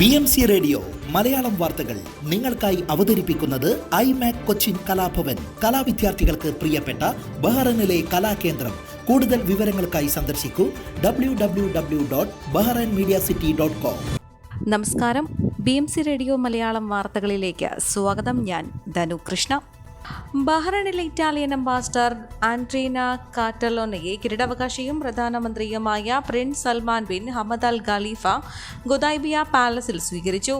BMC radio Malayalam വാർത്തകൾ നിങ്ങൾക്കായി അവതരിപ്പിക്കുന്നത് ഐമാക് കൊച്ചിൻ കലാഭവൻ. കലാവിദ്യാർത്ഥികൾക്ക് പ്രിയപ്പെട്ട ബഹ്റൈനിലെ കലാകേന്ദ്രം. കൂടുതൽ വിവരങ്ങൾക്കായി സന്ദർശിക്കൂ www.bahrainmediacity.com. നമസ്കാരം, BMC റേഡിയോ മലയാളം വാർത്തകളിലേക്ക് സ്വാഗതം. ഞാൻ ധനു കൃഷ്ണ. ബഹ്റൈനിലെ ഇറ്റാലിയൻ അംബാസഡർ ആൻഡ്രീന കാറ്റലോണയെ കിരീടാവകാശിയും പ്രധാനമന്ത്രിയുമായ prince Salman bin Hamad Al Khalifa Gudaibiya പാലസിൽ സ്വീകരിച്ചു.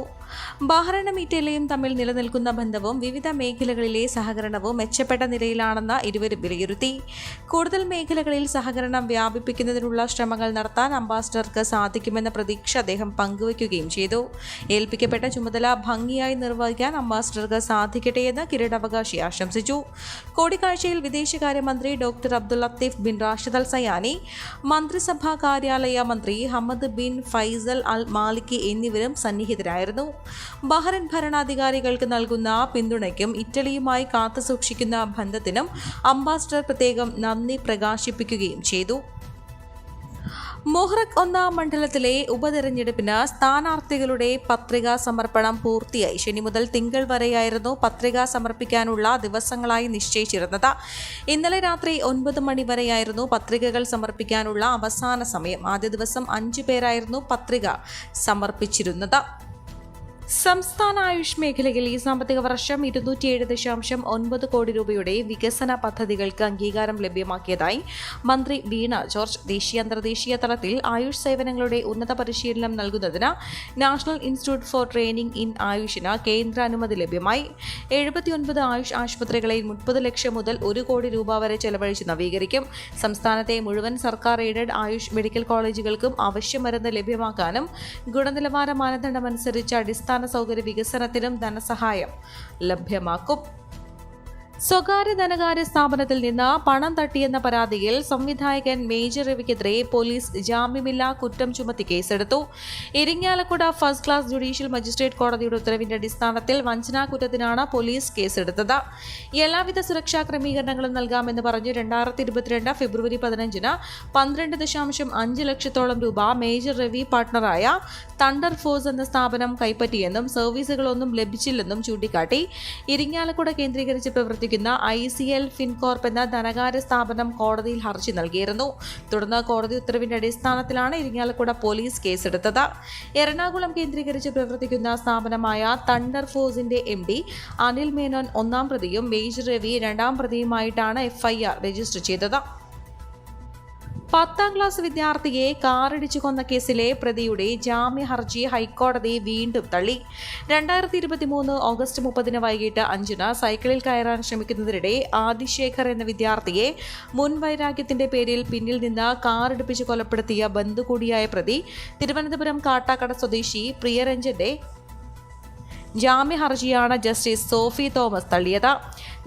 ബഹ്റൈനും ഇറ്റലിയും തമ്മിൽ നിലനിൽക്കുന്ന ബന്ധവും വിവിധ മേഖലകളിലെ സഹകരണവും മെച്ചപ്പെട്ട നിലയിലാണെന്ന് ഇരുവരും വിലയിരുത്തി. കൂടുതൽ മേഖലകളിൽ സഹകരണം വ്യാപിപ്പിക്കുന്നതിനുള്ള ശ്രമങ്ങൾ നടത്താൻ അംബാസഡർക്ക് സാധിക്കുമെന്ന പ്രതീക്ഷ അദ്ദേഹം പങ്കുവയ്ക്കുകയും ചെയ്തു. ഏൽപ്പിക്കപ്പെട്ട ചുമതല ഭംഗിയായി നിർവഹിക്കാൻ അംബാസഡർക്ക് സാധിക്കട്ടെയെന്ന് കിരീടാവകാശി ആശംസിച്ചു. കൂടിക്കാഴ്ചയിൽ വിദേശകാര്യമന്ത്രി doctor Abdul Latif bin Rashid Al Zayani, മന്ത്രിസഭാ കാര്യാലയ മന്ത്രി Hamad bin Faisal Al Maliki എന്നിവരും സന്നിഹിതരായിരുന്നു. ബഹ്റൈൻ ഭരണാധികാരികൾക്ക് നൽകുന്ന പിന്തുണയ്ക്കും ഇറ്റലിയുമായി കാത്തുസൂക്ഷിക്കുന്ന ബന്ധത്തിനും അംബാസഡർ പ്രത്യേകം നന്ദി പ്രകാശിപ്പിക്കുകയും ചെയ്തു. മൊഹ്റഖ് 1 മണ്ഡലത്തിലെ ഉപതെരഞ്ഞെടുപ്പിന് സ്ഥാനാർത്ഥികളുടെ പത്രികാ സമർപ്പണം പൂർത്തിയായി. ശനി മുതൽ തിങ്കൾ വരെയായിരുന്നു പത്രിക സമർപ്പിക്കാനുള്ള ദിവസങ്ങളായി നിശ്ചയിച്ചിരുന്നത്. ഇന്നലെ രാത്രി 9 മണി വരെയായിരുന്നു പത്രികകൾ സമർപ്പിക്കാനുള്ള അവസാന സമയം. ആദ്യ ദിവസം 5 പേരായിരുന്നു പത്രിക സമർപ്പിച്ചിരുന്നത്. സംസ്ഥാന ആയുഷ് മേഖലയിൽ ഈ സാമ്പത്തിക വർഷം 207.9 കോടി രൂപയുടെ വികസന പദ്ധതികൾക്ക് അംഗീകാരം ലഭ്യമാക്കിയതായി മന്ത്രി വീണ ജോർജ്. ദേശീയ അന്തർദേശീയ തലത്തിൽ ആയുഷ് സേവനങ്ങളുടെ ഉന്നത പരിശീലനം നൽകുന്നതിന് national institute for training in ആയുഷിന് കേന്ദ്ര അനുമതി ലഭ്യമായി. 79 ആയുഷ് ആശുപത്രികളെ 30 ലക്ഷം മുതൽ 1 കോടി രൂപ വരെ ചെലവഴിച്ച് നവീകരിക്കും. സംസ്ഥാനത്തെ മുഴുവൻ സർക്കാർ എയ്ഡഡ് ആയുഷ് മെഡിക്കൽ കോളേജുകൾക്കും ആവശ്യമരുന്ന് ലഭ്യമാക്കാനും ഗുണനിലവാര മാനദണ്ഡമനുസരിച്ച് അടിസ്ഥാന സൗകര്യ വികസനത്തിനും ധനസഹായം ലഭ്യമാക്കും. സ്വകാര്യ ധനകാര്യ സ്ഥാപനത്തിൽ നിന്ന് പണം തട്ടിയെന്ന പരാതിയിൽ സംവിധായകൻ മേജർ രവിക്കെതിരെ പോലീസ് ജാമ്യമില്ലാ കുറ്റം ചുമത്തി കേസെടുത്തു. Irinjalakuda first class judicial magistrate കോടതിയുടെ ഉത്തരവിന്റെ അടിസ്ഥാനത്തിൽ വഞ്ചനാ കുറ്റത്തിനാണ് പോലീസ് കേസെടുത്തത്. എല്ലാവിധ സുരക്ഷാ ക്രമീകരണങ്ങളും നൽകാമെന്ന് പറഞ്ഞ് 2022 ഫെബ്രുവരി 15-ന് 12.5 ലക്ഷത്തോളം രൂപ മേജർ രവി പാർട്ട്ണറായ തണ്ടർ ഫോഴ്സ് എന്ന സ്ഥാപനം കൈപ്പറ്റിയെന്നും സർവീസുകളൊന്നും ലഭിച്ചില്ലെന്നും ചൂണ്ടിക്കാട്ടി ഇരിങ്ങാലക്കുട കേന്ദ്രീകരിച്ച് പ്രവർത്തിക്കുന്ന ICL ഫിൻകോർപ്പ് എന്ന ധനകാര്യ സ്ഥാപനം കോടതിയിൽ ഹർജി നൽകിയിരുന്നു. തുടർന്ന് കോടതി ഉത്തരവിന്റെ അടിസ്ഥാനത്തിലാണ് ഇരിങ്ങാലക്കുട പോലീസ് കേസെടുത്തത്. എറണാകുളം കേന്ദ്രീകരിച്ച് പ്രവർത്തിക്കുന്ന സ്ഥാപനമായ തണ്ടർ ഫോഴ്സിന്റെ MD അനിൽ മേനോൻ 1-ാം പ്രതിയും മേജർ രവി 2-ാം പ്രതിയുമായിട്ടാണ് FIR രജിസ്റ്റർ ചെയ്തത്. 10ാം ക്ലാസ് വിദ്യാർത്ഥിയെ കാറിടിച്ചു കൊന്ന കേസിലെ പ്രതിയുടെ ജാമ്യ ഹർജി ഹൈക്കോടതി വീണ്ടും തള്ളി. 2023 ഓഗസ്റ്റ് 30-ന് വൈകിട്ട് 5-ന് സൈക്കിളിൽ കയറാൻ ശ്രമിക്കുന്നതിനിടെ ആദിശേഖർ എന്ന വിദ്യാർത്ഥിയെ മുൻവൈരാഗ്യത്തിന്റെ പേരിൽ പിന്നിൽ നിന്ന് കാറിടിപ്പിച്ച് കൊലപ്പെടുത്തിയ ബന്ധു കൂടിയായ പ്രതി തിരുവനന്തപുരം കാട്ടാക്കട സ്വദേശി പ്രിയരഞ്ജന്റെ ജാമ്യ ഹർജിയാണ് ജസ്റ്റിസ് സോഫി തോമസ് തള്ളിയത്.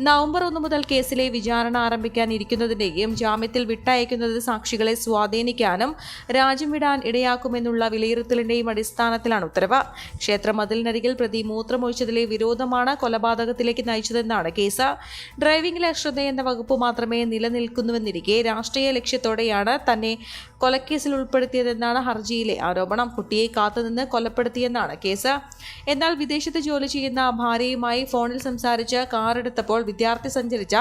നവംബർ 1 മുതൽ കേസിലെ വിചാരണ ആരംഭിക്കാൻ ഇരിക്കുന്നതിന്റെയും ജാമ്യത്തിൽ വിട്ടയക്കുന്നത് സാക്ഷികളെ സ്വാധീനിക്കാനും രാജ്യം വിടാൻ ഇടയാക്കുമെന്നുള്ള വിലയിരുത്തലിന്റെയും അടിസ്ഥാനത്തിലാണ് ഉത്തരവ്. ക്ഷേത്ര മതിലിനരികിൽ പ്രതി മൂത്രമൊഴിച്ചതിലെ വിരോധമാണ് കൊലപാതകത്തിലേക്ക് നയിച്ചതെന്നാണ് കേസ്. ഡ്രൈവിംഗിലെ അശ്രദ്ധയെന്ന വകുപ്പ് മാത്രമേ നിലനിൽക്കുന്നുവെന്നിരിക്കെ രാഷ്ട്രീയ ലക്ഷ്യത്തോടെയാണ് തന്നെ കൊലക്കേസിൽ ഉൾപ്പെടുത്തിയതെന്നാണ് ഹർജിയിലെ ആരോപണം. കുട്ടിയെ കാത്തുനിന്ന് കൊലപ്പെടുത്തിയെന്നാണ് കേസ്. എന്നാൽ വിദേശത്ത് ജോലി ചെയ്യുന്ന ഭാര്യയുമായി ഫോണിൽ സംസാരിച്ച് കാറെടുത്തപ്പോൾ വിദ്യാർത്ഥി സഞ്ചരിച്ച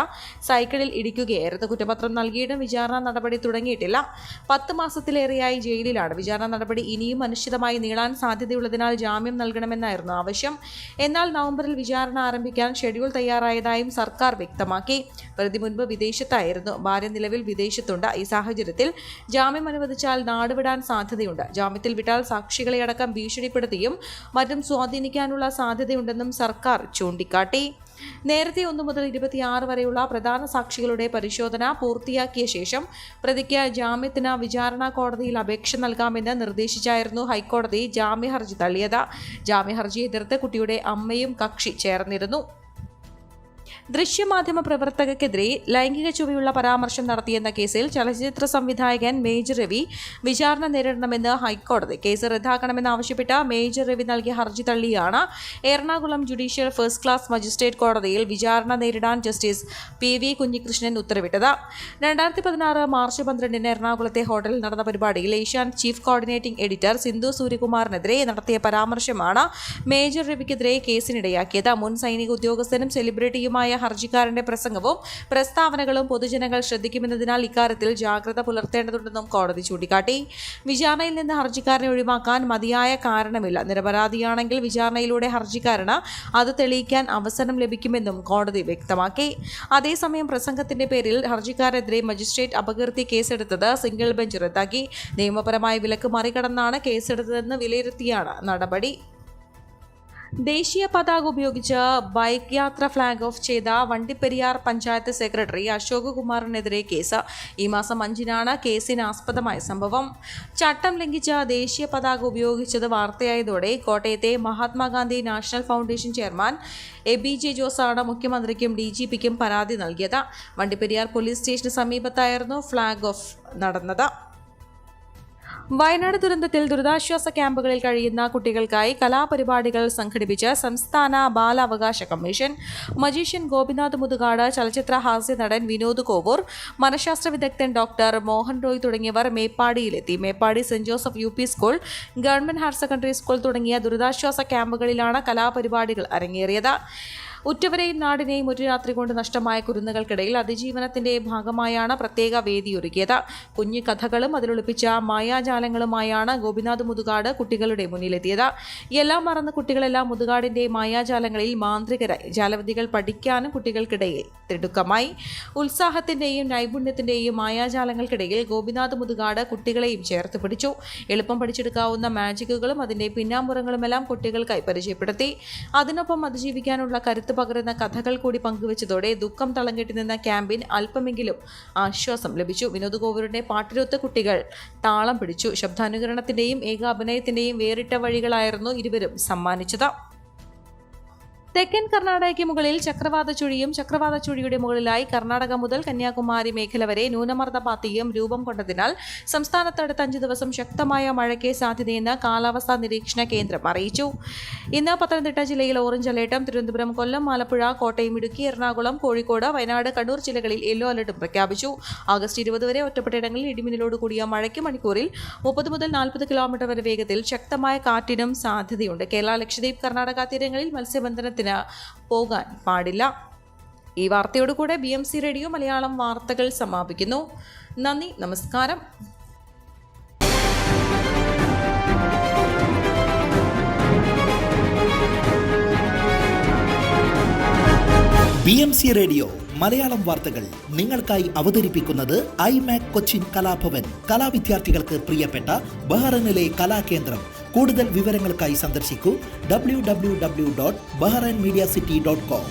സൈക്കിളിൽ ഇടിക്കുകയായിരുന്നു. കുറ്റപത്രം നൽകിയിട്ടും വിചാരണ നടപടി തുടങ്ങിയിട്ടില്ല. 10 മാസത്തിലേറെയായി ജയിലിലാണ്. വിചാരണ നടപടി ഇനിയും അനിശ്ചിതമായി നീളാൻ സാധ്യതയുള്ളതിനാൽ ജാമ്യം നൽകണമെന്നായിരുന്നു ആവശ്യം. എന്നാൽ നവംബറിൽ വിചാരണ ആരംഭിക്കാൻ ഷെഡ്യൂൾ തയ്യാറായതായും സർക്കാർ വ്യക്തമാക്കി. പ്രതി മുൻപ് വിദേശത്തായിരുന്നു. ഭാര്യ നിലവിൽ വിദേശത്തുണ്ട്. ഈ സാഹചര്യത്തിൽ ജാമ്യം അനുവദിച്ചാൽ നാടുവിടാൻ സാധ്യതയുണ്ട്. ജാമ്യത്തിൽ വിട്ടാൽ സാക്ഷികളെ അടക്കം ഭീഷണിപ്പെടുത്തിയും മറ്റും സ്വാധീനിക്കാനുള്ള സാധ്യതയുണ്ടെന്നും സർക്കാർ ചൂണ്ടിക്കാട്ടി. നേരത്തെ 1 മുതൽ 26 വരെയുള്ള പ്രധാന സാക്ഷികളുടെ പരിശോധന പൂർത്തിയാക്കിയ ശേഷം പ്രതിക്ക് ജാമ്യത്തിന് വിചാരണ കോടതിയിൽ അപേക്ഷ നൽകാമെന്ന് നിർദ്ദേശിച്ചായിരുന്നു ഹൈക്കോടതി ജാമ്യ ഹർജി തള്ളിയത്. ജാമ്യ ഹർജിയെ എതിർത്ത് കുട്ടിയുടെ അമ്മയും കക്ഷി ചേർന്നിരുന്നു. ദൃശ്യമാധ്യമ പ്രവർത്തകർക്കെതിരെ ലൈംഗിക ചുവയുള്ള പരാമർശം നടത്തിയെന്ന കേസിൽ ചലച്ചിത്ര സംവിധായകൻ മേജർ രവി വിചാരണ നേരിടണമെന്ന് ഹൈക്കോടതി. കേസ് റദ്ദാക്കണമെന്നാവശ്യപ്പെട്ട് മേജർ രവി നൽകിയ ഹർജി തള്ളിയാണ് Ernakulam judicial first class magistrate കോടതിയിൽ വിചാരണ നേരിടാൻ ജസ്റ്റിസ് PV കുഞ്ഞികൃഷ്ണൻ ഉത്തരവിട്ടത്. 2016 മാർച്ച് 12 എറണാകുളത്തെ ഹോട്ടലിൽ നടന്ന പരിപാടിയിൽ Asianet chief coordinating editor Sindhu സൂര്യകുമാറിനെതിരെ നടത്തിയ പരാമർശമാണ് മേജർ രവിക്കെതിരെ കേസിനിടയാക്കിയത്. മുൻ സൈനിക ഉദ്യോഗസ്ഥനും സെലിബ്രിറ്റിയുമായ ഹർജിക്കാരന്റെ പ്രസംഗവും പ്രസ്താവനകളും പൊതുജനങ്ങൾ ശ്രദ്ധിക്കുമെന്നതിനാൽ ഇക്കാര്യത്തിൽ ജാഗ്രത പുലർത്തേണ്ടതുണ്ടെന്നും കോടതി ചൂണ്ടിക്കാട്ടി. വിചാരണയിൽ നിന്ന് ഹർജിക്കാരനെ ഒഴിവാക്കാൻ മതിയായ കാരണമില്ല. നിരപരാധിയാണെങ്കിൽ വിചാരണയിലൂടെ ഹർജിക്കാരന് അത് തെളിയിക്കാൻ അവസരം ലഭിക്കുമെന്നും കോടതി വ്യക്തമാക്കി. അതേസമയം പ്രസംഗത്തിന്റെ പേരിൽ ഹർജിക്കാരെതിരെ മജിസ്ട്രേറ്റ് അപകീർത്തി കേസെടുത്തത് സിംഗിൾ ബെഞ്ച് റദ്ദാക്കി. നിയമപരമായ വിലക്ക് മറികടന്നാണ് കേസെടുത്തതെന്ന് വിലയിരുത്തിയാണ് നടപടി. ദേശീയ പതാക ഉപയോഗിച്ച് ബൈക്ക് യാത്ര ഫ്ളാഗ് ഓഫ് ചെയ്ത വണ്ടിപ്പെരിയാർ പഞ്ചായത്ത് സെക്രട്ടറി അശോക് കുമാറിനെതിരെ കേസ്. ഈ മാസം 5-നാണ് കേസിനാസ്പദമായ സംഭവം. ചട്ടം ലംഘിച്ച ദേശീയ പതാക ഉപയോഗിച്ചത് വാർത്തയായതോടെ കോട്ടയത്തെ Mahatma Gandhi national foundation chairman AB ജോസാണ് മുഖ്യമന്ത്രിക്കും DGPക്കും പരാതി നൽകിയത്. വണ്ടിപ്പെരിയാർ പോലീസ് സ്റ്റേഷന് സമീപത്തായിരുന്നു ഫ്ളാഗ് ഓഫ് നടന്നത്. വയനാട് ദുരന്തത്തിൽ ദുരിതാശ്വാസ ക്യാമ്പുകളിൽ കഴിയുന്ന കുട്ടികൾക്കായി കലാപരിപാടികൾ സംഘടിപ്പിച്ച് സംസ്ഥാന ബാലാവകാശ കമ്മീഷൻ. മജീഷ്യൻ ഗോപിനാഥ് മുതുകാട്, ചലച്ചിത്ര ഹാസ്യ നടൻ വിനോദ് കോവൂർ, മനഃശാസ്ത്ര വിദഗ്ധൻ ഡോക്ടർ മോഹൻ റോയ് തുടങ്ങിയവർ മേപ്പാടിയിലെത്തി. Meppadi saint Joseph UP school, government higher secondary school തുടങ്ങിയ ദുരിതാശ്വാസ ക്യാമ്പുകളിലാണ് കലാപരിപാടികൾ അരങ്ങേറിയത്. ഉറ്റവരെയും നാടിനെയും ഒരു രാത്രി കൊണ്ട് നഷ്ടമായ കുരുന്നുകൾക്കിടയിൽ അതിജീവനത്തിന്റെ ഭാഗമായാണ് പ്രത്യേക വേദിയൊരുക്കിയത്. കുഞ്ഞു കഥകളും അതിലൊളിപ്പിച്ച മായാജാലങ്ങളുമായാണ് ഗോപിനാഥ് മുതുകാട് കുട്ടികളുടെ മുന്നിലെത്തിയത്. എല്ലാം മറന്ന് കുട്ടികളെല്ലാം മുതുകാടിന്റെ മായാജാലങ്ങളിൽ മാന്ത്രികരായി. ജാലവിദ്യകൾ പഠിക്കാനും കുട്ടികൾക്കിടയിൽ തിടുക്കമായി. ഉത്സാഹത്തിന്റെയും നൈപുണ്യത്തിന്റെയും മായാജാലങ്ങൾക്കിടയിൽ ഗോപിനാഥ് മുതുകാട് കുട്ടികളെയും ചേർത്ത് പിടിച്ചു. എളുപ്പം പഠിച്ചെടുക്കാവുന്ന മാജിക്കുകളും അതിന്റെ പിന്നാമ്പുറങ്ങളുമെല്ലാം കുട്ടികൾക്കായി പരിചയപ്പെടുത്തി. അതിനൊപ്പം അതിജീവിക്കാനുള്ള കരുത്ത് പകരുന്ന കഥകൾ കൂടി പങ്കുവച്ചതോടെ ദുഃഖം തളം കെട്ടി നിന്ന ക്യാമ്പിന് അല്പമെങ്കിലും ആശ്വാസം ലഭിച്ചു. വിനോദ് കോവൂരിന്റെ പാട്ടിലൊത്ത് കുട്ടികൾ താളം പിടിച്ചു. ശബ്ദാനുകരണത്തിന്റെയും ഏകാഭിനയത്തിന്റെയും വേറിട്ട വഴികളായിരുന്നു ഇരുവരും സമ്മാനിച്ചത്. തെക്കൻ കർണാടകയ്ക്ക് മുകളിൽ ചക്രവാത ചുഴിയും ചക്രവാത ചുഴിയുടെ മുകളിലായി കർണാടക മുതൽ കന്യാകുമാരി മേഖല വരെ ന്യൂനമർദ്ദപാത്തിയും രൂപം കൊണ്ടതിനാൽ സംസ്ഥാനത്ത് അടുത്ത 5 ദിവസം ശക്തമായ മഴയ്ക്ക് സാധ്യതയെന്ന് കാലാവസ്ഥാ നിരീക്ഷണ കേന്ദ്രം അറിയിച്ചു. ഇന്ന് പത്തനംതിട്ട ജില്ലയിൽ ഓറഞ്ച് അലേർട്ടും, തിരുവനന്തപുരം, കൊല്ലം, ആലപ്പുഴ, കോട്ടയം, ഇടുക്കി, എറണാകുളം, കോഴിക്കോട്, വയനാട്, കണ്ണൂർ ജില്ലകളിൽ യെല്ലോ അലർട്ടും പ്രഖ്യാപിച്ചു. ഓഗസ്റ്റ് 20 വരെ ഒറ്റപ്പെട്ടയിടങ്ങളിൽ ഇടിമിന്നലോട് കൂടിയ മഴയ്ക്ക് മണിക്കൂറിൽ 30 മുതൽ 40 കിലോമീറ്റർ വരെ വേഗത്തിൽ ശക്തമായ കാറ്റിനും സാധ്യതയുണ്ട്. കേരള, ലക്ഷദ്വീപ്, കർണാടക തീരങ്ങളിൽ മത്സ്യബന്ധനത്തിന് പോകാൻ പാടില്ല. ഈ വാർത്തയോടുകൂടെ BMC റേഡിയോ മലയാളം വാർത്തകൾ സമാപിക്കുന്നു. നന്ദി, നമസ്കാരം. BMC റേഡിയോ മലയാളം വാർത്തകൾ നിങ്ങൾക്കായി അവതരിപ്പിക്കുന്നത് iMac കൊച്ചിൻ കലാഭവൻ. കലാവിദ്യാർത്ഥികൾക്ക് പ്രിയപ്പെട്ട ബഹ്റൈനിലെ കലാകേന്ദ്രം. കൂടുതൽ വിവരങ്ങൾക്കായി സന്ദർശിക്കൂ www.bahrainmediacity.com.